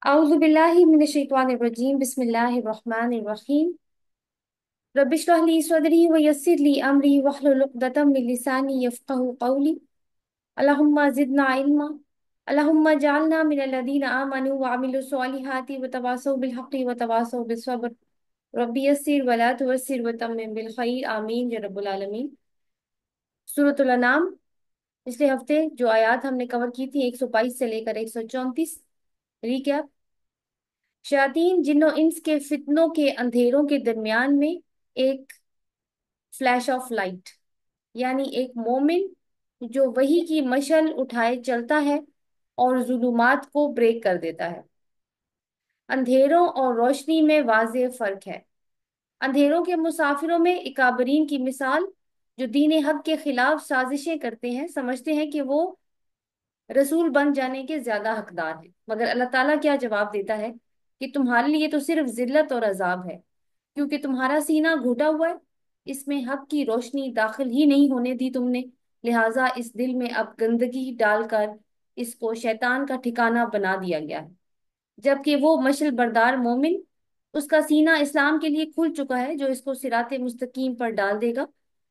أعوذ بالله من الشيطان الرجيم بسم الله الرحمن الرحيم رب اشرح لي صدري ويسر لي أمري واحلل عقدة من لساني يفقهوا قولي اللهم زدنا علما اللهم اجعلنا من الذين آمنوا وعملوا الصالحات وتواصوا بالحق وتواصوا بالصبر ربي يسر ولا تعسر وتمم بالخير آمين يا رب العالمين۔ سورة الانعام، پچھلے ہفتے جو آیات ہم نے کور کی تھی 122 سے لے کر 134 ریکیپ۔ شیاطین جن و انس کے فتنوں کے اندھیروں کے درمیان میں ایک فلیش آف لائٹ، یعنی ایک مومن جو وحی کی مشعل اٹھائے چلتا ہے اور ظلمات کو بریک کر دیتا ہے۔ اندھیروں اور روشنی میں واضح فرق ہے۔ اندھیروں کے مسافروں میں اکابرین کی مثال، جو دین حق کے خلاف سازشیں کرتے ہیں، سمجھتے ہیں کہ وہ رسول بن جانے کے زیادہ حقدار ہیں، مگر اللہ تعالیٰ کیا جواب دیتا ہے کہ تمہارے لیے تو صرف ذلت اور عذاب ہے، کیونکہ تمہارا سینہ گھٹا ہوا ہے، اس میں حق کی روشنی داخل ہی نہیں ہونے دی تم نے، لہٰذا اس دل میں اب گندگی ڈال کر اس کو شیطان کا ٹھکانہ بنا دیا گیا ہے، جبکہ وہ مشل بردار مومن، اس کا سینہ اسلام کے لیے کھل چکا ہے، جو اس کو صراط مستقیم پر ڈال دے گا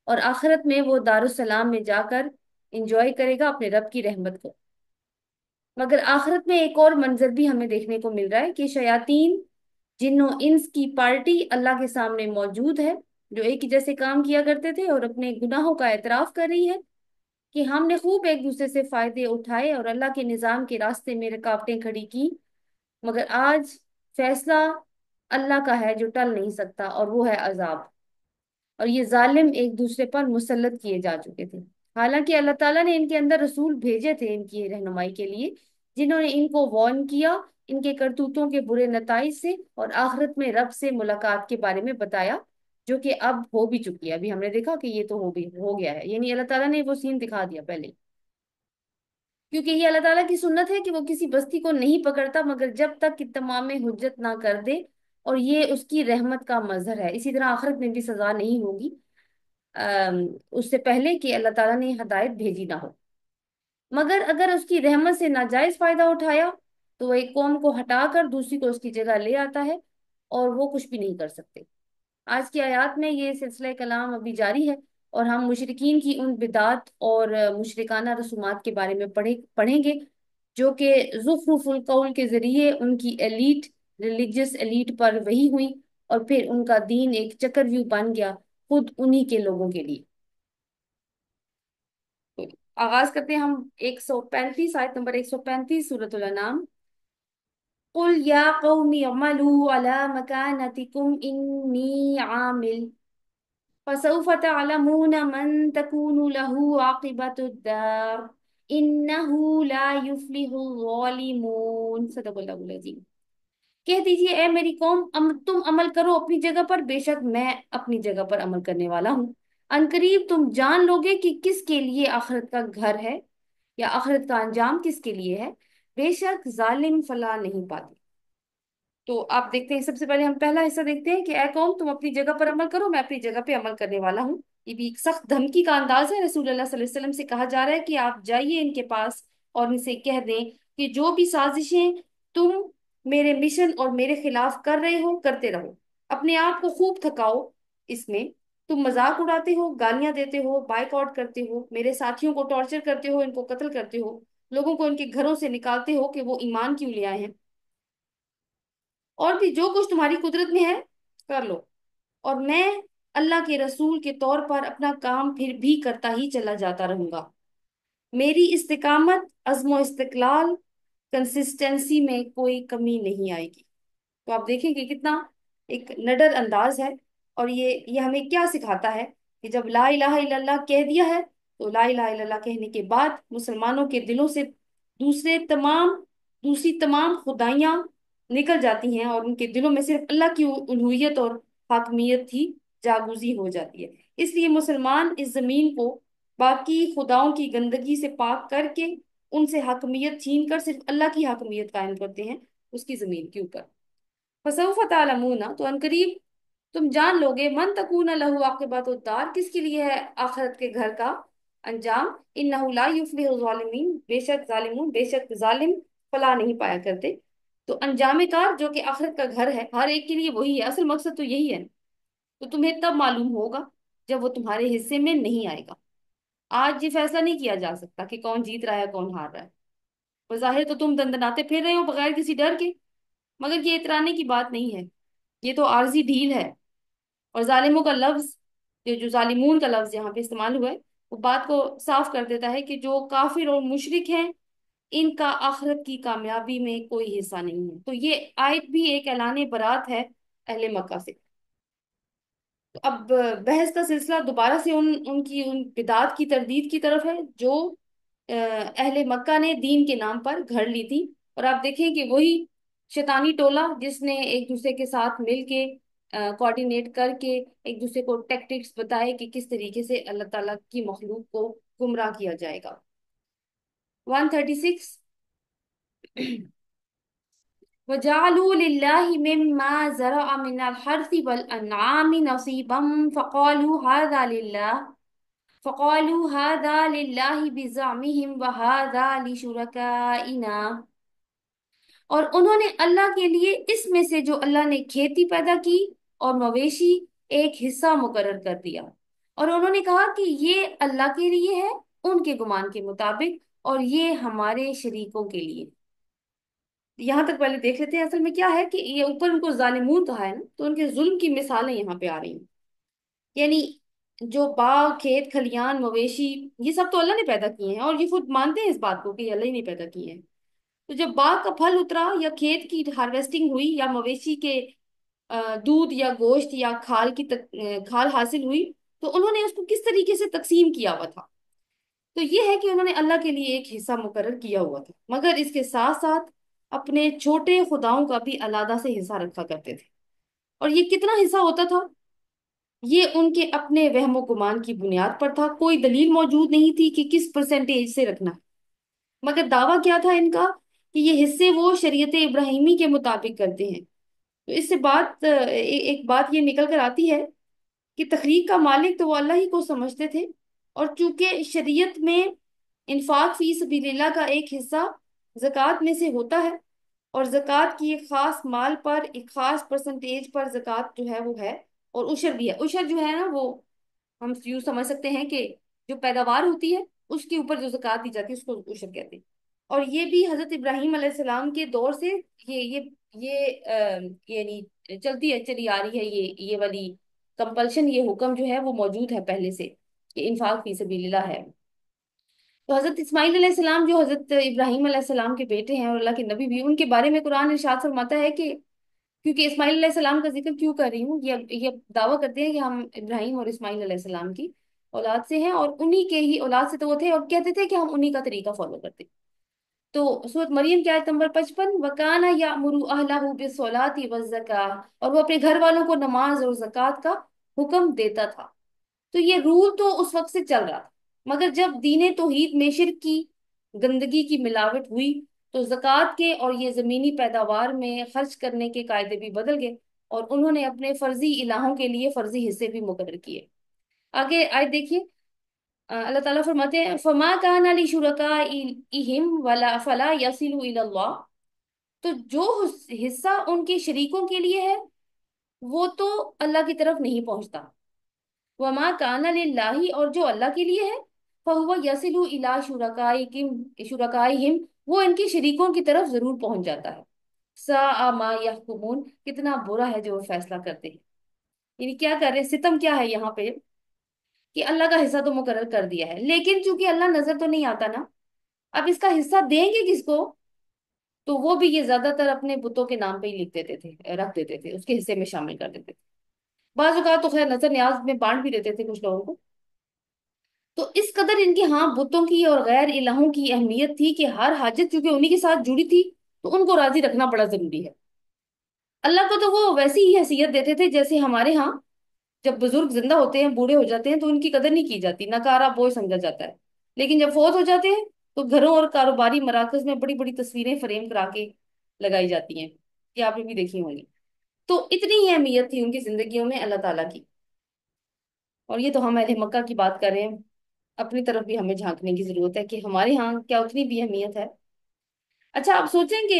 اور آخرت میں وہ دارالسلام میں جا کر انجوائے کرے گا اپنے رب کی رحمت کو۔ مگر آخرت میں ایک اور منظر بھی ہمیں دیکھنے کو مل رہا ہے کہ شیاطین جن و انس کی پارٹی اللہ کے سامنے موجود ہے، جو ایک ہی جیسے کام کیا کرتے تھے اور اپنے گناہوں کا اعتراف کر رہی ہے کہ ہم نے خوب ایک دوسرے سے فائدے اٹھائے اور اللہ کے نظام کے راستے میں رکاوٹیں کھڑی کی، مگر آج فیصلہ اللہ کا ہے جو ٹل نہیں سکتا، اور وہ ہے عذاب۔ اور یہ ظالم ایک دوسرے پر مسلط کیے جا چکے تھے، حالانکہ اللہ تعالیٰ نے ان کے اندر رسول بھیجے تھے ان کی رہنمائی کے لیے، جنہوں نے ان کو وارن کیا ان کے کرتوتوں کے برے نتائج سے اور آخرت میں رب سے ملاقات کے بارے میں بتایا، جو کہ اب ہو بھی چکی ہے۔ ابھی ہم نے دیکھا کہ یہ تو ہو گیا ہے، یعنی اللہ تعالیٰ نے وہ سین دکھا دیا پہلے، کیونکہ یہ اللہ تعالیٰ کی سنت ہے کہ وہ کسی بستی کو نہیں پکڑتا مگر جب تک کہ تمام حجت نہ کر دے، اور یہ اس کی رحمت کا مظہر ہے۔ اسی طرح آخرت میں بھی سزا نہیں ہوگی اس سے پہلے کہ اللہ تعالیٰ نے ہدایت بھیجی نہ ہو، مگر اگر اس کی رحمت سے ناجائز فائدہ اٹھایا تو وہ ایک قوم کو ہٹا کر دوسری کو اس کی جگہ لے آتا ہے، اور وہ کچھ بھی نہیں کر سکتے۔ آج کی آیات میں یہ سلسلہ کلام ابھی جاری ہے، اور ہم مشرکین کی ان بدعات اور مشرکانہ رسومات کے بارے میں پڑھیں گے، جو کہ زخرف القول کے ذریعے ان کی ایلیٹ، ریلیجس ایلیٹ پر وحی ہوئی، اور پھر ان کا دین ایک چکر ویو بن گیا خود انہی کے لوگوں کے لیے۔ آغاز کرتے ہیں ہم 135 آیت نمبر 135 سورۃ الانعام۔ قل یا قوم اعملوا على مكانتكم إني عامل فسوف تعلمون من تكون له عاقبة الدار إنه لا يفلح الظالمون۔ صدق اللہ العظیم۔ کہہ دیجئے اے میری قوم، تم عمل کرو اپنی جگہ پر، بے شک میں اپنی جگہ پر عمل کرنے والا ہوں۔ عنقریب تم جان لوگے کہ کس کے لیے آخرت کا گھر ہے، یا آخرت کا انجام کس کے لیے ہے، بے شک ظالم فلاح نہیں پاتے۔ تو آپ دیکھتے ہیں، سب سے پہلے ہم پہلا حصہ دیکھتے ہیں کہ اے قوم تم اپنی جگہ پر عمل کرو، میں اپنی جگہ پہ عمل کرنے والا ہوں۔ یہ بھی ایک سخت دھمکی کا انداز ہے، رسول اللہ صلی اللہ علیہ وسلم سے کہا جا رہا ہے کہ آپ جائیے ان کے پاس اور ان سے کہہ دیں کہ جو بھی سازشیں تم میرے مشن اور میرے خلاف کر رہے ہو کرتے رہو، اپنے آپ کو خوب تھکاؤ اس میں، تم مذاق اڑاتے ہو، گالیاں دیتے ہو، بائک آؤٹ کرتے ہو، میرے ساتھیوں کو ٹارچر کرتے ہو، ان کو قتل کرتے ہو، لوگوں کو ان کے گھروں سے نکالتے ہو کہ وہ ایمان کیوں لے آئے ہیں، اور بھی جو کچھ تمہاری قدرت میں ہے کر لو، اور میں اللہ کے رسول کے طور پر اپنا کام پھر بھی کرتا ہی چلا جاتا رہوں گا۔ میری استقامت، عزم و استقلال، کنسسٹنسی میں کوئی کمی نہیں آئے گی۔ تو آپ دیکھیں کہ کتنا ایک نڈر انداز ہے، اور یہ ہمیں کیا سکھاتا ہے کہ جب لا الہ الا اللہ کہہ دیا ہے تو لا الہ الا اللہ کہنے کے بعد مسلمانوں کے دلوں سے دوسری تمام خدائیاں نکل جاتی ہیں، اور ان کے دلوں میں صرف اللہ کی الوہیت اور حاکمیت ہی جاگوزی ہو جاتی ہے۔ اس لیے مسلمان اس زمین کو باقی خداؤں کی گندگی سے پاک کر کے ان سے حاکمیت چھین کر صرف اللہ کی حاکمیت قائم کرتے ہیں اس کی زمین کے اوپر۔ فسوف تعلمون، تو عنقریب تم جان لوگے، من تکون لہ عاقبۃ الدار، کس کے لیے ہے آخرت کے گھر کا انجام، انہ لا یفلح الظالمین، بے شک ظالمون، بے شک ظالم فلاح نہیں پایا کرتے۔ تو انجام کار جو کہ آخرت کا گھر ہے ہر ایک کے لیے وہی ہے، اصل مقصد تو یہی ہے، تو تمہیں تب معلوم ہوگا جب وہ تمہارے حصے میں نہیں آئے گا۔ آج یہ فیصلہ نہیں کیا جا سکتا کہ کون جیت رہا ہے کون ہار رہا ہے، بظاہر تو تم دندناتے پھر رہے ہو بغیر کسی ڈر کے، مگر یہ اترانے کی بات نہیں ہے، یہ تو عارضی ڈھیل ہے۔ اور ظالموں کا لفظ، جو ظالمون کا لفظ یہاں پہ استعمال ہوا ہے، وہ بات کو صاف کر دیتا ہے کہ جو کافر اور مشرک ہیں ان کا آخرت کی کامیابی میں کوئی حصہ نہیں ہے۔ تو یہ آیت بھی ایک اعلان برات ہے اہل مکہ سے۔ تو اب بحث کا سلسلہ دوبارہ سے ان بدعات کی تردید کی طرف ہے جو اہل مکہ نے دین کے نام پر گھڑ لی تھی۔ اور آپ دیکھیں کہ وہی شیطانی ٹولہ جس نے ایک دوسرے کے ساتھ مل کے کوارڈینیٹ کر کے ایک دوسرے کو ٹیکٹکس بتائے کہ کس طریقے سے اللہ تعالیٰ کی مخلوق کو گمراہ کیا جائے گا۔ 136 وَجَعَلُوا لِلَّهِ مِمَّا زَرَعَ مِنَ الْحَرْثِ وَالْأَنْعَامِ نَصِيبًا فقالوا هذا لله بزعمهم وهذا لشركائنا، اور انہوں نے اللہ کے لیے اس میں سے جو اللہ نے کھیتی پیدا کی اور مویشی ایک حصہ مقرر کر دیا، اور انہوں نے کہا کہ یہ اللہ کے لیے ہے ان کے گمان کے مطابق اور یہ ہمارے شریکوں کے لیے۔ یہاں تک پہلے دیکھ لیتے ہیں اصل میں کیا ہے کہ یہ اوپر ان کو ظالمون کہا ہے نا، تو ان کے ظلم کی مثالیں یہاں پہ آ رہی ہیں۔ یعنی جو باغ کھیت کھلیان مویشی یہ سب تو اللہ نے پیدا کیے ہیں، اور یہ خود مانتے ہیں اس بات کو کہ یہ اللہ ہی نے پیدا کیے ہیں۔ تو جب باغ کا پھل اترا یا کھیت کی ہارویسٹنگ ہوئی یا مویشی کے دودھ یا گوشت یا کھال حاصل ہوئی، تو انہوں نے اس کو کس طریقے سے تقسیم کیا ہوا تھا؟ تو یہ ہے کہ انہوں نے اللہ کے لیے ایک حصہ مقرر کیا ہوا تھا، مگر اس کے ساتھ ساتھ اپنے چھوٹے خداؤں کا بھی علیحدہ سے حصہ رکھا کرتے تھے۔ اور یہ کتنا حصہ ہوتا تھا؟ یہ ان کے اپنے وہم و گمان کی بنیاد پر تھا، کوئی دلیل موجود نہیں تھی کہ کس پرسنٹیج سے رکھنا ہے، مگر دعویٰ کیا تھا ان کا کہ یہ حصے وہ شریعت ابراہیمی کے مطابق کرتے ہیں۔ تو اس سے ایک بات یہ نکل کر آتی ہے کہ تخلیق کا مالک تو وہ اللہ ہی کو سمجھتے تھے، اور چونکہ شریعت میں انفاق فی سبیل اللہ کا ایک حصہ زکوٰۃ میں سے ہوتا ہے، اور زکوٰۃ کی ایک خاص مال پر ایک خاص پرسنٹیج پر زکوٰۃ جو ہے وہ ہے، اور عشر بھی ہے۔ عشر جو ہے نا وہ ہم یوں سمجھ سکتے ہیں کہ جو پیداوار ہوتی ہے اس کے اوپر جو زکوٰۃ دی جاتی ہے اس کو عشر کہتے ہیں۔ اور یہ بھی حضرت ابراہیم علیہ السلام کے دور سے یعنی چلی آ رہی ہے، یہ والی کمپلشن، یہ حکم جو ہے وہ موجود ہے پہلے سے کہ انفاق فی سبیل اللہ ہے۔ تو حضرت اسماعیل علیہ السلام جو حضرت ابراہیم علیہ السلام کے بیٹے ہیں اور اللہ کے نبی بھی، ان کے بارے میں قرآن ارشاد فرماتا ہے کہ کیونکہ اسماعیل علیہ السلام کا ذکر کیوں کر رہی ہوں، یہ دعویٰ کرتے ہیں کہ ہم ابراہیم اور اسماعیل علیہ السلام کی اولاد سے ہیں، اور انہی کے ہی اولاد سے تو وہ تھے، اور کہتے تھے کہ ہم انہی کا طریقہ فالو کرتے ہیں۔ تو سورۃ مریم کی آیت نمبر 55، وَكَانَ يَأْمُرُ أَهْلَهُ بِالصَّلَاةِ وَالزَّكَاةِ، اور وہ اپنے گھر والوں کو نماز اور زکوٰۃ کا حکم دیتا تھا۔ تو یہ رول تو اس وقت سے چل رہا تھا، مگر جب دین توحید میں شرک کی گندگی کی ملاوٹ ہوئی تو زکوٰۃ کے اور یہ زمینی پیداوار میں خرچ کرنے کے قاعدے بھی بدل گئے، اور انہوں نے اپنے فرضی الہوں کے لیے فرضی حصے بھی مقرر کیے۔ آگے آیت دیکھیے، اللہ تعالیٰ فرماتے ہیں فَمَا كَانَ لِشُرَكَائِهِمْ وَلَا فَلَا يَصِلُ إِلَى اللَّهِ، تو جو حصہ ان کے شریکوں کے لیے ہے وہ تو اللہ کی طرف نہیں پہنچتا، وَمَا كَانَ لِلَّهِ، اور جو اللہ کے لیے ہے فَهُوَ يَصِلُ إِلَى شُرَكَائِهِمْ، وہ ان کے شریکوں کی طرف ضرور پہنچ جاتا ہے۔ سَاءَ مَا يَحْكُمُونَ، کتنا برا ہے جو وہ فیصلہ کرتے ہیں۔ یعنی کیا کر رہے ہیں، ستم کیا ہے یہاں پہ کہ اللہ کا حصہ تو مقرر کر دیا ہے، لیکن چونکہ اللہ نظر تو نہیں آتا نا، اب اس کا حصہ دیں گے کس کو؟ تو وہ بھی یہ زیادہ تر اپنے بتوں کے نام پہ ہی لکھ دیتے تھے، رکھ دیتے تھے، اس کے حصے میں شامل کر دیتے تھے۔ بعض اوقات تو خیر نظر نیاز میں بانٹ بھی دیتے تھے کچھ لوگوں کو۔ تو اس قدر ان کے ہاں بتوں کی اور غیر الہوں کی اہمیت تھی کہ ہر حاجت چونکہ انہی کے ساتھ جڑی تھی تو ان کو راضی رکھنا بڑا ضروری ہے۔ اللہ کو تو وہ ویسی ہی حیثیت دیتے تھے جیسے ہمارے ہاں جب بزرگ زندہ ہوتے ہیں، بوڑھے ہو جاتے ہیں، تو ان کی قدر نہیں کی جاتی، نکارا بوجھ سمجھا جاتا ہے، لیکن جب فوت ہو جاتے ہیں تو گھروں اور کاروباری مراکز میں بڑی بڑی تصویریں فریم کرا کے لگائی جاتی ہیں، یہ آپ نے بھی دیکھی ہوں گی۔ تو اتنی ہی اہمیت تھی ان کی زندگیوں میں اللہ تعالیٰ کی۔ اور یہ تو ہم اہل مکہ کی بات کر رہے ہیں، اپنی طرف بھی ہمیں جھانکنے کی ضرورت ہے کہ ہمارے ہاں کیا اتنی بھی اہمیت ہے۔ اچھا آپ سوچیں کہ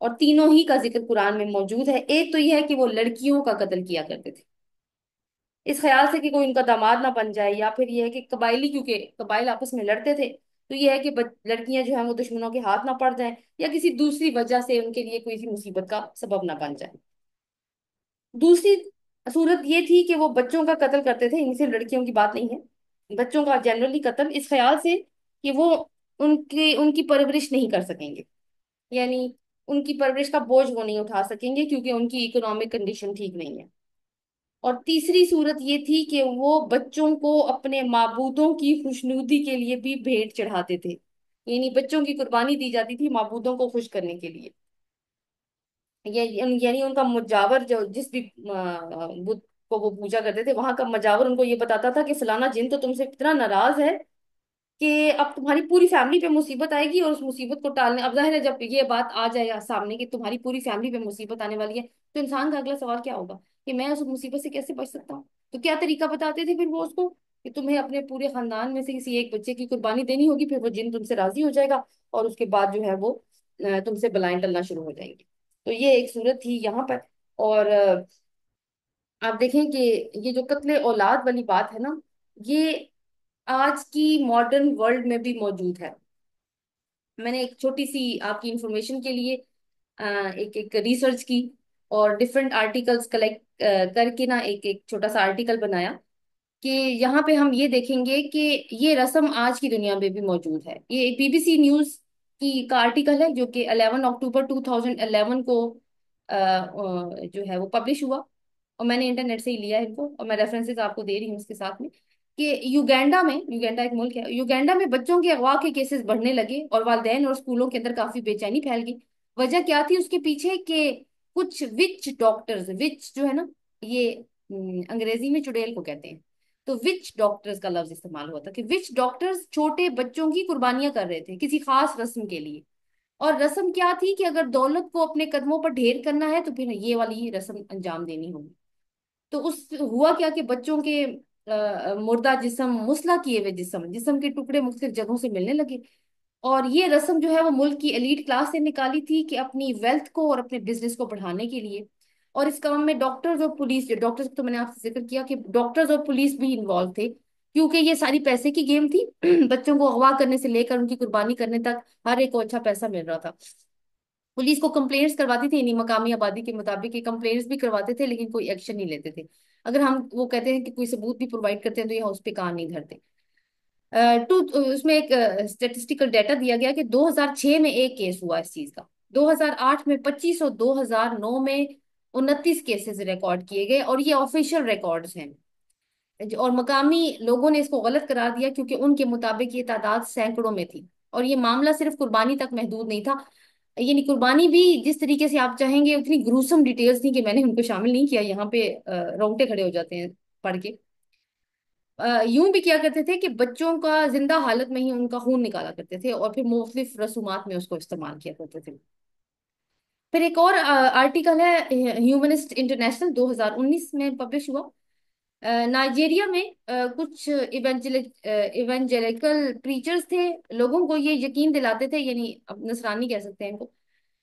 اور تینوں ہی کا ذکر قرآن میں موجود ہے. ایک تو یہ ہے کہ وہ لڑکیوں کا قتل کیا کرتے تھے اس خیال سے کہ کوئی ان کا داماد نہ بن جائے، یا پھر یہ ہے کہ قبائلی، کیونکہ قبائل آپس میں لڑتے تھے، تو یہ ہے کہ لڑکیاں جو ہیں وہ دشمنوں کے ہاتھ نہ پڑ جائیں، یا کسی دوسری وجہ سے ان کے لیے کوئی سی مصیبت کا سبب نہ بن جائے. دوسری صورت یہ تھی کہ وہ بچوں کا قتل کرتے تھے، ان سے لڑکیوں کی بات نہیں ہے، بچوں کا جنرلی قتل اس خیال سے کہ وہ ان کی پرورش نہیں کر سکیں گے، یعنی ان کی پرورش کا بوجھ وہ نہیں اٹھا سکیں گے کیونکہ ان کی اکنامک کنڈیشن ٹھیک نہیں ہے. اور تیسری صورت یہ تھی کہ وہ بچوں کو اپنے معبودوں کی خوشنودی کے لیے بھی بھیٹ چڑھاتے تھے، یعنی بچوں کی قربانی دی جاتی تھی معبودوں کو خوش کرنے کے لیے. یعنی ان کا مجاور جو جس بھی بت کو وہ پوجا کرتے تھے، وہاں کا مجاور ان کو یہ بتاتا تھا کہ فلانا جن تو تم سے اتنا ناراض ہے کہ اب تمہاری پوری فیملی پہ مصیبت آئے گی، اور اس مصیبت کو ٹالنے، اب ظاہر ہے جب یہ بات آ جائے سامنے کہ تمہاری پوری فیملی پہ مصیبت آنے والی ہے، تو انسان کا اگلا سوال کیا ہوگا کہ میں اس مصیبت سے کیسے بچ سکتا ہوں. تو کیا طریقہ بتاتے تھے پھر وہ اس کو کہ تمہیں اپنے پورے خاندان میں سے کسی ایک بچے کی قربانی دینی ہوگی، پھر وہ جن تم سے راضی ہو جائے گا، اور اس کے بعد جو ہے وہ تم سے بلائیں ٹلنا شروع ہو جائیں گی. تو یہ ایک صورت تھی یہاں پر. اور آپ دیکھیں کہ یہ جو قتل اولاد والی بات ہے نا، یہ آج کی ماڈرن ورلڈ میں بھی موجود ہے. میں نے ایک چھوٹی سی آپ کی انفارمیشن کے لیے ایک ایک ریسرچ کی، اور ڈفرینٹ آرٹیکلس کلیکٹ کر کے نا ایک ایک چھوٹا سا آرٹیکل بنایا کہ یہاں پہ ہم یہ دیکھیں گے کہ یہ رسم آج کی دنیا میں بھی موجود ہے. یہ ایک BBC نیوز کی کا آرٹیکل ہے جو کہ 11 اکتوبر 2011 کو جو ہے وہ پبلش ہوا، اور میں نے انٹرنیٹ سے ہی لیا ہے ان کو، اور میں ریفرنسز آپ کو دے رہی ہوں اس کے ساتھ میں، کہ یوگینڈا ایک ملک ہے، یوگینڈا میں بچوں کے اغوا کے کیسز بڑھنے لگے، اور والدین اور اسکولوں کے اندر کافی بے چینی پھیل گئی. وجہ کیا تھی اس کے پیچھے؟ کہ کچھ وچ ڈاکٹرز، وچ جو ہے نا یہ انگریزی میں چڑیل کو کہتے ہیں، تو وچ ڈاکٹرز کا لفظ استعمال ہوا تھا کہ وچ ڈاکٹرز چھوٹے بچوں کی قربانیاں کر رہے تھے کسی خاص رسم کے لیے. اور رسم کیا تھی کہ اگر دولت کو اپنے قدموں پر ڈھیر کرنا ہے تو پھر یہ والی رسم انجام دینی ہوگی. تو اس ہوا کیا کہ بچوں کے مردہ جسم، مسلح کیے ہوئے جسم کے ٹکڑے مختلف جگہوں سے ملنے لگے. اور یہ رسم جو ہے وہ ملک کی ایلیٹ کلاس سے نکالی تھی کہ اپنی ویلتھ کو اور اپنے بزنس کو بڑھانے کے لیے. اور اس کام میں ڈاکٹرز اور پولیس، ڈاکٹرز تو میں نے آپ سے ذکر کیا کہ ڈاکٹرز اور پولیس بھی انوالو تھے، کیونکہ یہ ساری پیسے کی گیم تھی. بچوں کو اغوا کرنے سے لے کر ان کی قربانی کرنے تک ہر ایک کو اچھا پیسہ مل رہا تھا. پولیس کو کمپلینٹس کرواتی تھی، یعنی مقامی آبادی کے مطابق یہ کمپلینٹس بھی کرواتے تھے لیکن کوئی ایکشن نہیں لیتے تھے. اگر ہم وہ کہتے ہیں کہ کوئی ثبوت بھی پرووائڈ کرتے ہیں تو یہ اس پہ کان نہیں دھرتے. اس میں ایک اسٹیٹسٹیکل ڈیٹا دیا گیا کہ 2006 میں ایک کیس ہوا اس چیز کا، 2008 میں 25 اور 2009 میں 29 کیسز ریکارڈ کیے گئے، اور یہ آفیشیل ریکارڈز ہیں. اور مقامی لوگوں نے اس کو غلط قرار دیا کیونکہ ان کے مطابق یہ تعداد سینکڑوں میں تھی، اور یہ معاملہ صرف قربانی تک محدود نہیں تھا. یعنی قربانی بھی جس طریقے سے آپ چاہیں گے اتنی گروسم ڈیٹیلز تھیں کہ میں نے ان کو شامل نہیں کیا یہاں پہ، رونگٹے کھڑے ہو جاتے ہیں پڑھ کے. یوں بھی کیا کرتے تھے کہ بچوں کا زندہ حالت میں ہی ان کا خون نکالا کرتے تھے، اور پھر مختلف رسومات میں اس کو استعمال کیا کرتے تھے. پھر ایک اور آرٹیکل ہے ہیومنسٹ انٹرنیشنل 2019 میں پبلش ہوا. نائجیریا میں کچھ ایونجلیکل پریچرز تھے، لوگوں کو یہ یقین دلاتے تھے، یعنی اب نصرانی کہہ سکتے ہیں ان کو،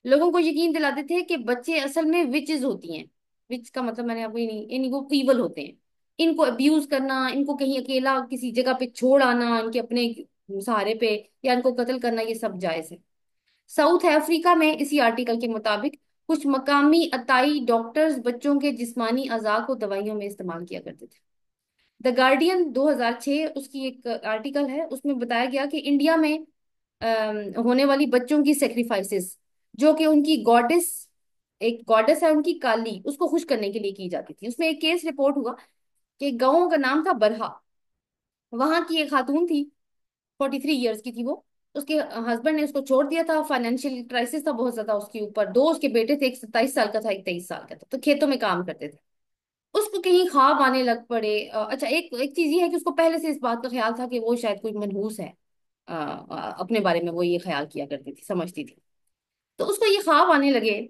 لوگوں کو یقین دلاتے تھے کہ بچے اصل میں وچز ہوتی ہیں. وچ کا مطلب میں نے آپ کو یعنی وہ ایول ہوتے ہیں، ان کو ابیوز کرنا، ان کو کہیں اکیلا کسی جگہ پہ چھوڑ آنا ان کے اپنے سہارے پہ، یا ان کو قتل کرنا، یہ سب جائز ہے. ساؤتھ افریقہ میں اسی آرٹیکل کے مطابق کچھ مقامی عطائی ڈاکٹرز بچوں کے جسمانی اعضاء کو دوائیوں میں استعمال کیا کرتے تھے. دا گارڈین 2006 اس کی ایک آرٹیکل ہے، اس میں بتایا گیا کہ انڈیا میں ہونے والی بچوں کی سیکریفائسز جو کہ ان کی گاڈس، ایک گاڈس ہے ان کی کالی، اس کو خوش کرنے کے لیے کی جاتی تھی. اس میں ایک کیس رپورٹ ہوا کہ گاؤں کا نام تھا برہا، وہاں کی ایک خاتون تھی، 43 ایئرس کی تھی وہ. اس کے ہسبینڈ نے اس کو چھوڑ دیا تھا، فائنینشیل کرائسس تھا بہت زیادہ اس کے اوپر. دو اس کے بیٹے تھے، ایک 27 سال کا تھا ایک 23 سال کا تھا، تو کھیتوں میں کام کرتے تھے. اس کو کہیں خواب آنے لگ پڑے. اچھا ایک چیز یہ ہے کہ اس کو پہلے سے اس بات کا خیال تھا کہ وہ شاید کوئی منحوس ہے، اپنے بارے میں وہ یہ خیال کیا کرتی تھی، سمجھتی تھی. تو اس کو یہ خواب آنے لگے،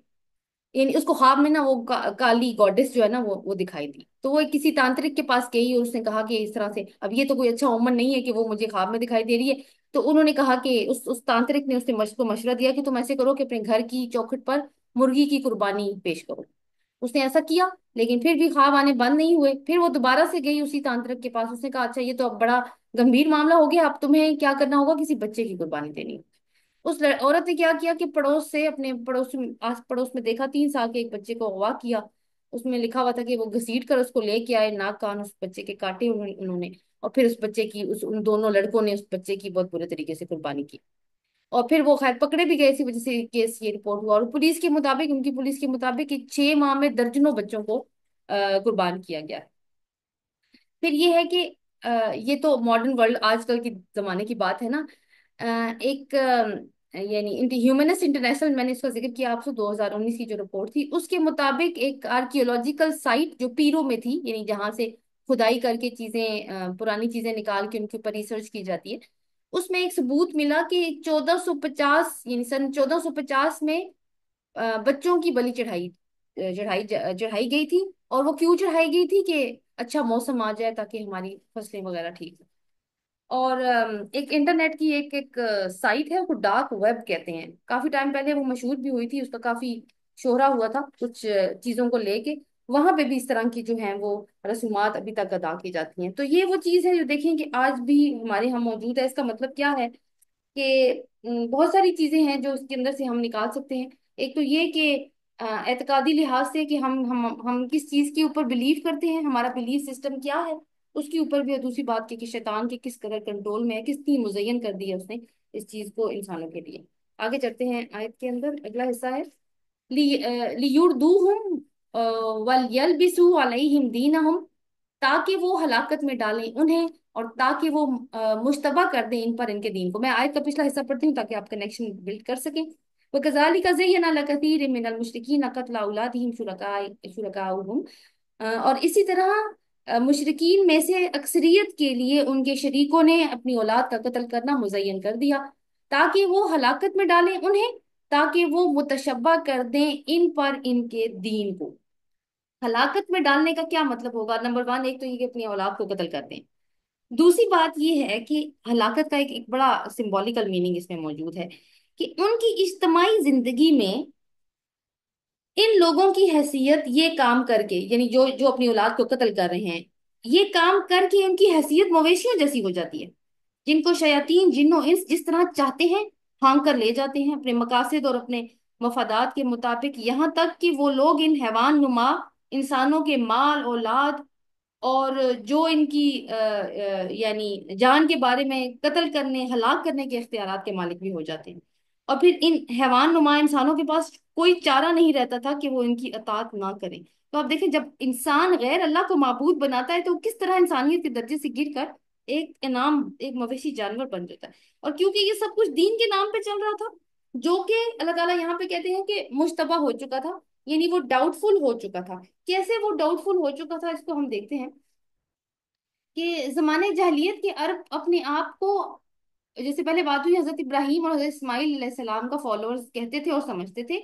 یعنی اس کو خواب میں نا وہ کالی گوڈس جو ہے نا وہ دکھائی دی. تو وہ کسی تانترک کے پاس گئی اور اس نے کہا کہ اس طرح سے، اب یہ تو کوئی اچھا اومن نہیں ہے کہ وہ مجھے خواب میں دکھائی دے رہی ہے، تو انہوں نے کہا کہ اس تانترک نے اس کو مشورہ دیا کہ تم ایسے کرو کہ اپنے گھر کی چوکھٹ پر مرغی کی قربانی پیش کرو. اس نے ایسا کیا، لیکن پھر بھی خواب آنے بند نہیں ہوئے. پھر وہ دوبارہ سے گئی اسی تانترک کے پاس. اس نے کہا اچھا یہ تو اب بڑا گمبھیر معاملہ ہو گیا، اب تمہیں کیا کرنا ہوگا، کسی بچے کی قربانی دینی. اس عورت نے کیا کیا کہ پڑوس سے، اپنے پڑوس میں، آس پڑوس میں دیکھا 3 سال کے ایک بچے کو اغوا کیا. اس میں لکھا ہوا تھا کہ وہ گھسیٹ کر اس کو لے کے آئے، ناک کان اس بچے کے کاٹے انہوں نے. اور پھر اس بچے کی، ان دونوں لڑکوں نے اس بچے کی بہت برے طریقے سے قربانی کی. اور پھر وہ خیر پکڑے بھی گئے، اسی وجہ سے کیس یہ رپورٹ ہوا. اور پولیس کے مطابق، ان کی پولیس کے مطابق کہ 6 ماہ میں درجنوں بچوں کو قربان کیا گیا. پھر یہ ہے کہ یہ تو ماڈرن ورلڈ، آج کل کی زمانے کی بات ہے نا. ایک یعنی ہیومنسٹ انٹرنیشنل، میں نے اس کا ذکر کیا آپ سے، 2019 کی جو رپورٹ تھی اس کے مطابق ایک آرکیولوجیکل سائٹ جو پیرو میں تھی، یعنی جہاں سے کھدائی کر کے چیزیں، پرانی چیزیں نکال کے ان کے اوپر ریسرچ کی جاتی ہے، اس میں ایک ثبوت ملا کہ 1450، یعنی سن 1450 میں بچوں کی بلی چڑھائی گئی تھی. اور وہ کیوں چڑھائی گئی تھی؟ کہ اچھا موسم آ جائے تاکہ ہماری فصلیں وغیرہ ٹھیک ہو. اور ایک انٹرنیٹ کی ایک سائٹ ہے، اس کو ڈارک ویب کہتے ہیں. کافی ٹائم پہلے وہ مشہور بھی ہوئی تھی، اس کا کافی شہرا ہوا تھا کچھ چیزوں کو لے کے. وہاں پہ بھی اس طرح کی جو ہیں وہ رسومات ابھی تک ادا کی جاتی ہیں. تو یہ وہ چیز ہے جو دیکھیں کہ آج بھی ہمارے یہاں موجود ہے. اس کا مطلب کیا ہے کہ بہت ساری چیزیں ہیں جو اس کے اندر سے ہم نکال سکتے ہیں. ایک تو یہ کہ اعتقادی لحاظ سے کہ ہم کس چیز کے اوپر بلیو کرتے ہیں، ہمارا بلیف سسٹم کیا ہے، اس کے اوپر بھی. اور دوسری بات کہ شیطان کے کس قدر کنٹرول میں ہے، کس طرح مزین کر دیا اس نے اس چیز کو انسانوں کے لیے. آگے چلتے ہیں آیت کے اندر. اگلا حصہ ہے لِيُرْدُوهُمْ وَلْيَلْبِسُوا عَلَيْهِمْ دِينَهُمْ، تاکہ وہ ہلاکت میں ڈالیں انہیں، اور تاکہ وہ مشتبہ کر دیں ان پر ان کے دین کو. میں آیت کا پچھلا حصہ پڑھتی ہوں تاکہ آپ کنیکشن بلڈ کر سکیں. وَكَذَلِكَ زَيَّنَ لِكَثِيرٍ مِّنَ الْمُشْرِكِينَ قَتْلَ أَوْلَادِهِمْ شُرَكَاؤُهُمْ. اور اسی طرح مشرکین میں سے اکثریت کے لیے ان کے شریکوں نے اپنی اولاد کا قتل کرنا مزین کر دیا، تاکہ وہ ہلاکت میں ڈالیں انہیں، تاکہ وہ متشبہ کر دیں ان پر ان کے دین کو. ہلاکت میں ڈالنے کا کیا مطلب ہوگا؟ نمبر 1، ایک تو یہ کہ اپنی اولاد کو قتل کر دیں. دوسری بات یہ ہے کہ ہلاکت کا ایک بڑا سمبولیکل میننگ اس میں موجود ہے کہ ان کی اجتماعی زندگی میں ان لوگوں کی حیثیت یہ کام کر کے، یعنی جو جو اپنی اولاد کو قتل کر رہے ہیں، یہ کام کر کے ان کی حیثیت مویشیوں جیسی ہو جاتی ہے، جن کو شیاطین جن و انس جس طرح چاہتے ہیں ہانک کر لے جاتے ہیں اپنے مقاصد اور اپنے مفادات کے مطابق. یہاں تک کہ وہ لوگ ان حیوان نما انسانوں کے مال، اولاد، اور جو ان کی یعنی جان کے بارے میں قتل کرنے، ہلاک کرنے کے اختیارات کے مالک بھی ہو جاتے ہیں. اور پھر ان حیوان نما انسانوں کے پاس کوئی چارہ نہیں رہتا تھا کہ وہ ان کی اطاعت نہ کریں. تو آپ دیکھیں جب انسان غیر اللہ کو معبود بناتا ہے تو کس طرح انسانیت کے درجے سے گر کر ایک انعام، ایک مویشی جانور بن جاتا ہے. اور کیونکہ یہ سب کچھ دین کے نام پہ چل رہا تھا، جو کہ اللہ تعالیٰ یہاں پہ کہتے ہیں کہ مشتبہ ہو چکا تھا، یعنی وہ ڈاؤٹ فل ہو چکا تھا. کیسے وہ ڈاؤٹ فل ہو چکا تھا اس کو ہم دیکھتے ہیں کہ زمانے جاہلیت کے عرب اپنے آپ کو، جیسے پہلے بات ہوئی، حضرت ابراہیم اور حضرت اسماعیل علیہ السلام کا فالوورز کہتے تھے اور سمجھتے تھے.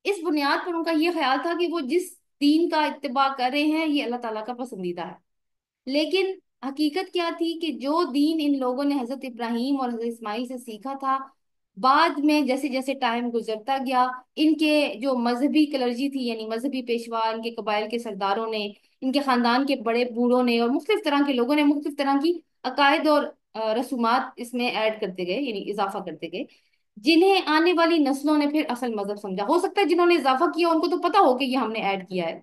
اس بنیاد پر ان کا یہ خیال تھا کہ وہ جس دین کا اتباع کر رہے ہیں یہ اللہ تعالیٰ کا پسندیدہ ہے. لیکن حقیقت کیا تھی کہ جو دین ان لوگوں نے حضرت ابراہیم اور حضرت اسماعیل سے سیکھا تھا، بعد میں جیسے جیسے ٹائم گزرتا گیا، ان کے جو مذہبی کلرجی تھی، یعنی مذہبی پیشوا، ان کے قبائل کے سرداروں نے، ان کے خاندان کے بڑے بوڑھوں نے، اور مختلف طرح کے لوگوں نے مختلف طرح کی عقائد اور رسومات اس میں ایڈ کرتے گئے، یعنی اضافہ کرتے گئے، جنہیں آنے والی نسلوں نے پھر اصل مذہب سمجھا. ہو سکتا ہے جنہوں نے اضافہ کیا ان کو تو پتا ہو کہ یہ ہم نے ایڈ کیا ہے،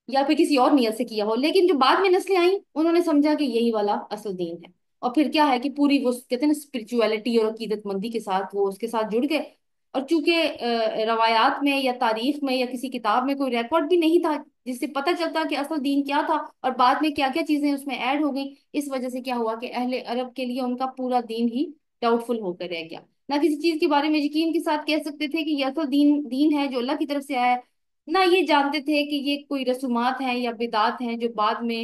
یا پھر کسی اور نیت سے کیا ہو، لیکن جو بعد میں نسلیں آئیں انہوں نے سمجھا کہ یہی والا اصل دین ہے. اور پھر کیا ہے کہ پوری وہ کہتے ہیں نا اسپرچویلٹی اور عقیدت مندی کے ساتھ وہ اس کے ساتھ جڑ گئے. اور چونکہ روایات میں یا تاریخ میں یا کسی کتاب میں کوئی ریکارڈ بھی نہیں تھا جس سے پتہ چلتا کہ اصل دین کیا تھا اور بعد میں کیا کیا چیزیں اس میں ایڈ ہو گئیں، اس وجہ سے کیا ہوا کہ اہل عرب کے لیے ان کا پورا دین ہی ڈاؤٹ فل ہو کر رہ گیا. نہ کسی چیز کے بارے میں یقین کے ساتھ کہہ سکتے تھے کہ یہ اصل دین ہے جو اللہ کی طرف سے آیا ہے، نہ یہ جانتے تھے کہ یہ کوئی رسومات ہیں یا بدعات ہیں جو بعد میں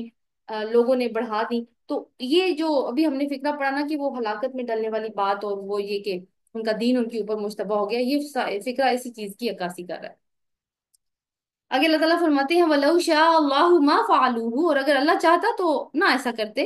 لوگوں نے بڑھا دی. تو یہ جو ابھی ہم نے فقرہ پڑھا نا کہ وہ ہلاکت میں ڈلنے والی بات، اور وہ یہ کہ ان کا دین ان کے اوپر مشتبہ ہو گیا، یہ فقرہ اسی چیز کی عکاسی کر رہا ہے. آگے اللہ تعالیٰ فرماتے ہیں وَلَوْ شَاءَ اللَّهُ مَا فَعَلُوهُ، اور اگر اللہ چاہتا تو نہ ایسا کرتے.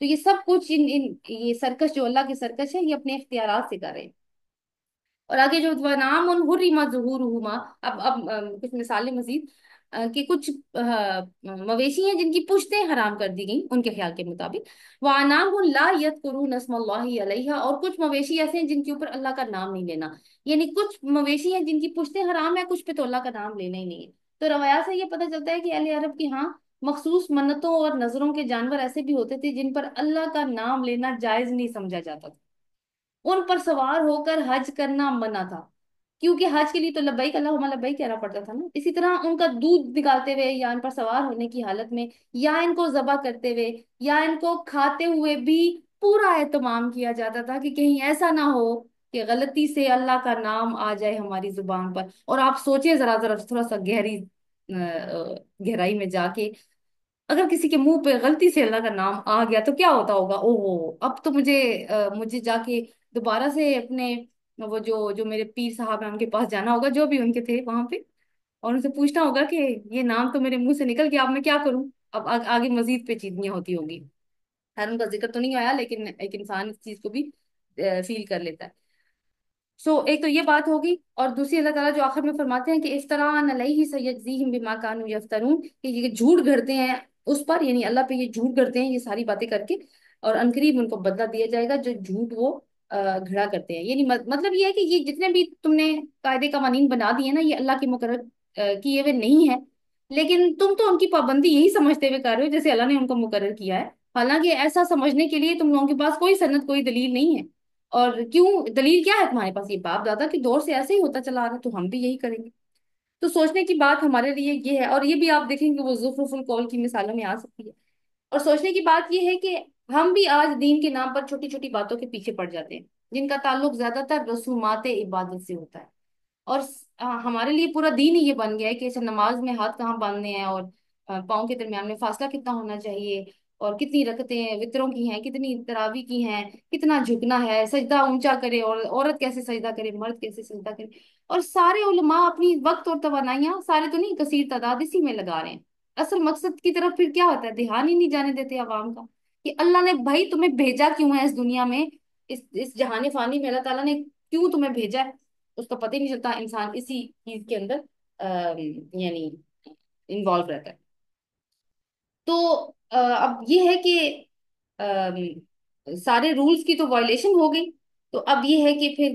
تو یہ سب کچھ یہ سرکش جو اللہ کے سرکش ہے، یہ اپنے اختیارات سے کر رہے ہیں۔ اور آگے جو نام ان حرمت ظہورہما، اب کچھ مثالیں مزید، کہ کچھ مویشی ہیں جن کی پشتیں حرام کر دی گئیں ان کے خیال کے مطابق، وانام لا یذکرون اسم اللہ علیہا، اور کچھ مویشی ایسے ہیں جن کے اوپر اللہ کا نام نہیں لینا، یعنی کچھ مویشی ہیں جن کی پشتیں حرام ہے، کچھ پہ تو اللہ کا نام لینا ہی نہیں ہے۔ تو روایات سے یہ پتہ چلتا ہے کہ اہل عرب کی ہاں مخصوص منتوں اور نظروں کے جانور ایسے بھی ہوتے تھے جن پر اللہ کا نام لینا جائز نہیں سمجھا جاتا تھا، ان پر سوار ہو کر حج کرنا منع تھا، کیونکہ حج کے لیے تو لبیک اللہم لبیک کہنا پڑتا تھا نا۔ اسی طرح ان کا دودھ نکالتے ہوئے یا ان پر سوار ہونے کی حالت میں یا ان کو ذبح کرتے ہوئے یا ان کو کھاتے ہوئے بھی پورا اہتمام کیا جاتا تھا کہ کہیں ایسا نہ ہو کہ غلطی سے اللہ کا نام آ جائے ہماری زبان پر۔ اور آپ سوچیں ذرا ذرا تھوڑا سا گہرائی میں جا کے، اگر کسی کے منہ پہ غلطی سے اللہ کا نام آ گیا تو کیا ہوتا ہوگا؟ او ہو، اب تو مجھے جا کے دوبارہ سے اپنے وہ جو میرے پیر صاحب ہیں ان کے پاس جانا ہوگا، جو بھی ان کے تھے وہاں پہ، اور ان سے پوچھنا ہوگا کہ یہ نام تو میرے منہ سے نکل گیا، اب میں کیا کروں؟ اب آگے مزید پیچیدگیاں ہوتی ہوگی۔ خیر ان کا ذکر تو نہیں آیا، لیکن ایک انسان اس چیز کو بھی فیل کر لیتا ہے۔ ایک تو یہ بات ہوگی، اور دوسری اللہ تعالیٰ جو آخر میں فرماتے ہیں کہ افتراء علیہ سیجزیہم بما کانوا یفترون، کہ یہ جھوٹ گھڑتے ہیں اس پر، یعنی اللہ پہ یہ جھوٹ گھڑتے ہیں یہ ساری باتیں کر کے، اور عنقریب ان کو بدلہ دیا جائے گا جو جھوٹ وہ گھڑا کرتے ہیں۔ یعنی مطلب یہ ہے کہ یہ جتنے بھی تم نے قاعدے قوانین بنا دیے نا، یہ اللہ کے مقرر کیے ہوئے نہیں ہے، لیکن تم تو ان کی پابندی یہی سمجھتے ہوئے کر رہے ہو جیسے اللہ نے ان کو مقرر کیا ہے، حالانکہ ایسا سمجھنے کے لیے تم لوگوں کے پاس کوئی سند کوئی دلیل نہیں ہے۔ اور کیوں دلیل کیا ہے تمہارے پاس؟ یہ باپ دادا کے دور سے ایسے ہی ہوتا چلا آ رہا ہے، تو ہم بھی یہی کریں گے۔ تو سوچنے کی بات ہمارے لیے یہ ہے، اور یہ بھی آپ دیکھیں گے وہ زخرف القول کی مثالوں میں آ سکتی ہے۔ اور سوچنے کی بات یہ ہے کہ ہم بھی آج دین کے نام پر چھوٹی چھوٹی باتوں کے پیچھے پڑ جاتے ہیں جن کا تعلق زیادہ تر رسومات عبادت سے ہوتا ہے، اور ہمارے لیے پورا دین ہی یہ بن گیا ہے کہ اچھا نماز میں ہاتھ کہاں باندھنے ہیں، اور پاؤں کے درمیان میں فاصلہ کتنا ہونا چاہیے، اور کتنی رکعتیں وطروں کی ہیں، کتنی تراوی کی ہیں، کتنا جھکنا ہے، سجدہ اونچا کرے، اور عورت کیسے سجدہ کرے، مرد کیسے سجدہ کرے۔ اور سارے علماء اپنی وقت اور توانائیاں، سارے تو نہیں کثیر تعداد، اسی میں لگا رہے ہیں۔ اصل مقصد کی طرف پھر کیا ہوتا ہے؟ دھیان ہی نہیں جانے دیتے عوام کا کہ اللہ نے بھائی تمہیں بھیجا کیوں ہے اس دنیا میں، اس جہان فانی میں اللہ تعالیٰ نے کیوں تمہیں بھیجا ہے؟ اس کا پتہ ہی نہیں چلتا، انسان اسی چیز کے اندر یعنی انوالو رہتا ہے۔ تو اب یہ ہے کہ سارے رولز کی تو وائلیشن ہو گئی، تو اب یہ ہے کہ پھر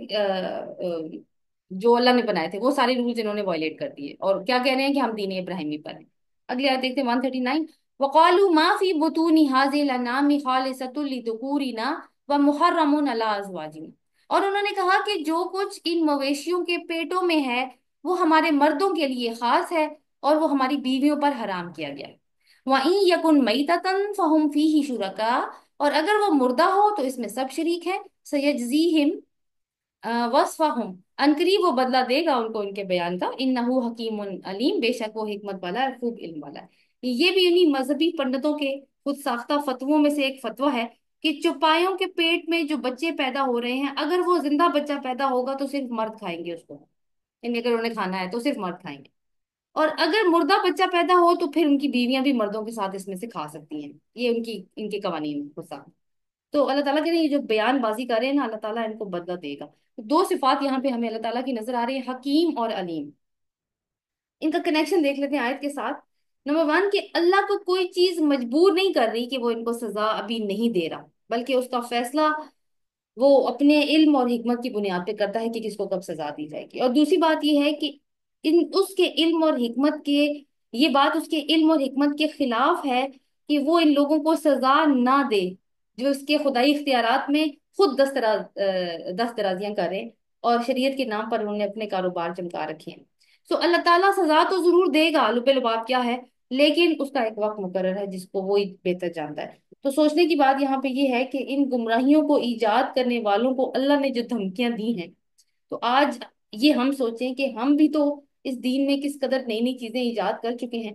جو اللہ نے بنائے تھے وہ سارے رولز انہوں نے وائلیٹ کر دیے، اور کیا کہہ رہے ہیں کہ ہم دین ابراہیمی پر ہیں۔ اگلی آیت دیکھتے ہیں 139، وقالوا ما في بطون هذه الانعام خالصة لذكورنا ومحرم على ازواجنا، اور انہوں نے کہا کہ جو کچھ ان مویشیوں کے پیٹوں میں ہے وہ ہمارے مردوں کے لیے خاص ہے اور وہ ہماری بیویوں پر حرام کیا گیا ہے۔ وَإِن يَكُن مَيْتَةً فَهُمْ فِيهِ شُرَكَاء، اور اگر وہ مردہ ہو تو اس میں سب شریک ہیں۔ سَيَجْزِيهِمْ وَصْفَهُمْ، عنقریب وہ بدلہ دے گا ان کو ان کے بیان کا۔ إِنَّهُ حَكِيمٌ علیم، بے شک وہ حکمت والا ہے، خوب علم والا ہے۔ یہ بھی انہی مذہبی پنڈتوں کے خود ساختہ فتووں میں سے ایک فتویٰ ہے کہ چوپایوں کے پیٹ میں جو بچے پیدا ہو رہے ہیں، اگر وہ زندہ بچہ پیدا ہوگا تو صرف مرد کھائیں گے اس کو، یعنی اگر انہیں کھانا ہے تو صرف مرد کھائیں گے، اور اگر مردہ بچہ پیدا ہو تو پھر ان کی بیویاں بھی مردوں کے ساتھ اس میں سے کھا سکتی ہیں۔ یہ ان کے قوانین کو ساتھ، تو اللہ تعالیٰ کے یہ جو بیان بازی کر رہے ہیں نا، اللہ تعالیٰ ان کو بدلہ دے گا۔ دو صفات یہاں پہ ہمیں اللہ تعالیٰ کی نظر آ رہی ہے، حکیم اور علیم۔ ان کا کنیکشن دیکھ لیتے ہیں آیت کے ساتھ۔ نمبر 1 کہ اللہ کو کوئی چیز مجبور نہیں کر رہی کہ وہ ان کو سزا ابھی نہیں دے رہا، بلکہ اس کا فیصلہ وہ اپنے علم اور حکمت کی بنیاد پہ کرتا ہے کہ کس کو کب سزا دی جائے گی۔ اور دوسری بات یہ ہے کہ اس کے علم اور حکمت کے، یہ بات اس کے علم اور حکمت کے خلاف ہے کہ وہ ان لوگوں کو سزا نہ دے جو اس کے خدائی اختیارات میں خود دست درازیاں کریں اور شریعت کے نام پر انہوں نے اپنے کاروبار چمکا رکھے ہیں۔ اللہ تعالیٰ سزا تو ضرور دے گا، لب لباب کیا ہے، لیکن اس کا ایک وقت مقرر ہے جس کو وہی بہتر جانتا ہے۔ تو سوچنے کی بات یہاں پہ یہ ہے کہ ان گمراہیوں کو ایجاد کرنے والوں کو اللہ نے جو دھمکیاں دی ہیں، تو آج یہ ہم سوچیں کہ ہم بھی تو اس دین میں کس قدر نئی نئی چیزیں ایجاد کر چکے ہیں۔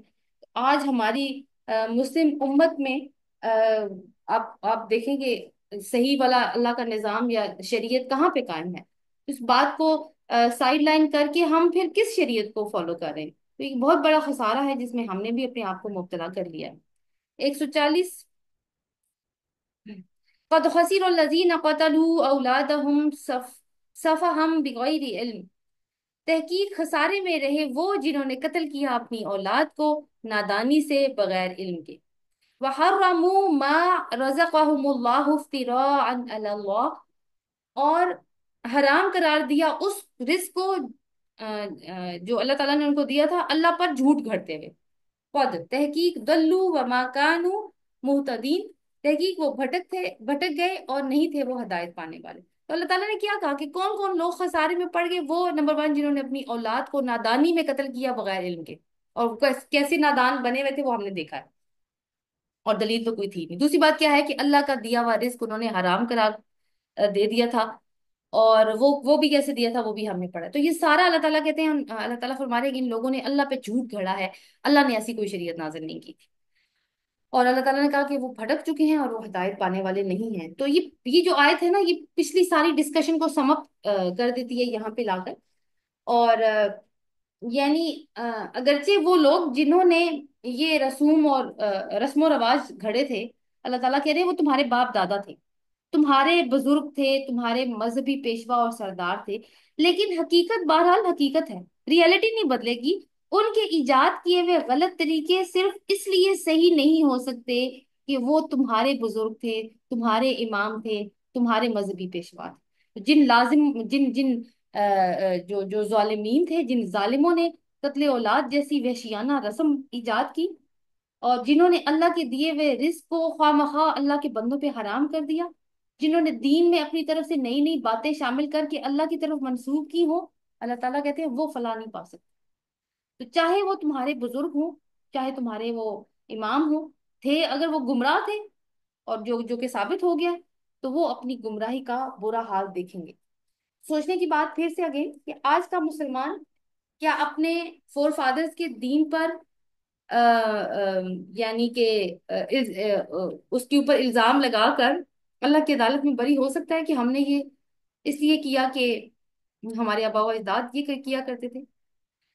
آج ہماری مسلم امت میں آپ دیکھیں کہ صحیح والا اللہ کا نظام یا شریعت کہاں پہ قائم ہے؟ اس بات کو سائڈ لائن کر کے ہم پھر کس شریعت کو فالو کر رہے ہیں؟ تو یہ بہت بڑا خسارہ ہے جس میں ہم نے بھی اپنے آپ کو مبتلا کر لیا ہے۔ 140 قد خسر الذین قتلوا اولادهم سفہم بغیر علم، تحقیق خسارے میں رہے وہ جنہوں نے قتل کیا اپنی اولاد کو نادانی سے، بغیر علم کے۔ وحرموا ما رزقهم اللہ افتراء علی اللہ، اور حرام قرار دیا اس رزق کو جو اللہ تعالیٰ نے ان کو دیا تھا اللہ پر جھوٹ گھڑتے ہوئے۔ قد تحقیق دلوا وما كانوا مہتدین، تحقیق وہ بھٹک گئے اور نہیں تھے وہ ہدایت پانے والے۔ تو اللہ تعالیٰ نے کیا کہا کہ کون کون لوگ خسارے میں پڑ گئے؟ وہ نمبر ون جنہوں نے اپنی اولاد کو نادانی میں قتل کیا بغیر علم کے، اور کیسے نادان بنے ہوئے تھے وہ ہم نے دیکھا ہے، اور دلیل تو کوئی تھی نہیں۔ دوسری بات کیا ہے کہ اللہ کا دیا ہوا رزق انہوں نے حرام قرار دے دیا تھا، اور وہ بھی کیسے دیا تھا وہ بھی ہم نے پڑھا۔ تو یہ سارا اللہ تعالیٰ کہتے ہیں، اللہ تعالیٰ فرما رہے ہیں کہ ان لوگوں نے اللہ پہ جھوٹ گھڑا ہے، اللہ نے ایسی کوئی شریعت نازل نہیں کی تھی، اور اللہ تعالیٰ نے کہا کہ وہ بھٹک چکے ہیں اور وہ ہدایت پانے والے نہیں ہیں۔ تو یہ جو آیت ہے نا، یہ پچھلی ساری ڈسکشن کو سم اپ کر دیتی ہے یہاں پہ لا کر۔ اور یعنی اگرچہ وہ لوگ جنہوں نے یہ رسوم اور رسم و رواج گھڑے تھے، اللہ تعالیٰ کہہ رہے ہیں وہ تمہارے باپ دادا تھے، تمہارے بزرگ تھے، تمہارے مذہبی پیشوا اور سردار تھے، لیکن حقیقت بہرحال حقیقت ہے، ریئلٹی نہیں بدلے گی۔ ان کے ایجاد کیے ہوئے غلط طریقے صرف اس لیے صحیح نہیں ہو سکتے کہ وہ تمہارے بزرگ تھے، تمہارے امام تھے، تمہارے مذہبی پیشوا تھے۔ جن لازم جن جن جو ظالمین تھے، جن ظالموں نے قتل اولاد جیسی وحشیانہ رسم ایجاد کی، اور جنہوں نے اللہ کے دیے ہوئے رزق کو خواہ مخواہ اللہ کے بندوں پہ حرام کر دیا، جنہوں نے دین میں اپنی طرف سے نئی نئی باتیں شامل کر کے اللہ کی طرف منسوب کی ہوں، اللہ تعالیٰ کہتے ہیں وہ فلاح نہیں پا سکتے۔ تو چاہے وہ تمہارے بزرگ ہوں، چاہے تمہارے وہ امام ہوں، تھے اگر وہ گمراہ تھے، اور جو کہ ثابت ہو گیا ہے، تو وہ اپنی گمراہی کا برا حال دیکھیں گے۔ سوچنے کی بات پھر سے اگین کہ آج کا مسلمان کیا اپنے فور فادرز کے دین پر یعنی کہ اس کے اوپر الزام لگا کر اللہ کی عدالت میں بری ہو سکتا ہے کہ ہم نے یہ اس لیے کیا کہ ہمارے آبا و اجداد یہ کیا کرتے تھے،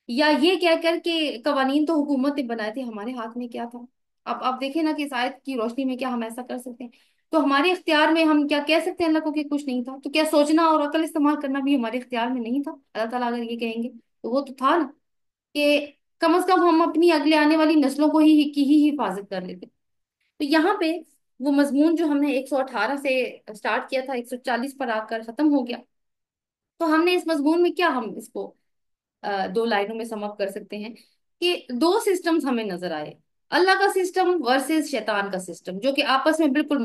یا یہ کہہ کر کہ قوانین تو حکومت نے بنائے تھے، ہمارے ہاتھ میں کیا تھا؟ اب آپ دیکھیں نا کہ اس آیت کی روشنی میں کیا ہم ایسا کر سکتے ہیں؟ تو ہمارے اختیار میں ہم کیا کہہ سکتے ہیں اللہ کو کہ کچھ نہیں تھا؟ تو کیا سوچنا اور عقل استعمال کرنا بھی ہمارے اختیار میں نہیں تھا؟ اللہ تعالیٰ اگر یہ کہیں گے تو وہ تو تھا نا، کہ کم از کم ہم اپنی اگلے آنے والی نسلوں کو ہی حفاظت کر لیتے۔ تو یہاں پہ وہ مضمون جو ہم نے 118 سے سٹارٹ کیا تھا، 140 پر آ کر ختم ہو گیا۔ تو ہم نے اس مضمون میں کیا، ہم اس کو دو لائنوں میں سم اپ کر سکتے ہیں کہ دو سسٹمز ہمیں نظر آئے، اللہ کا سسٹم ورسز شیطان کا سسٹم، جو کہ آپس میں بالکل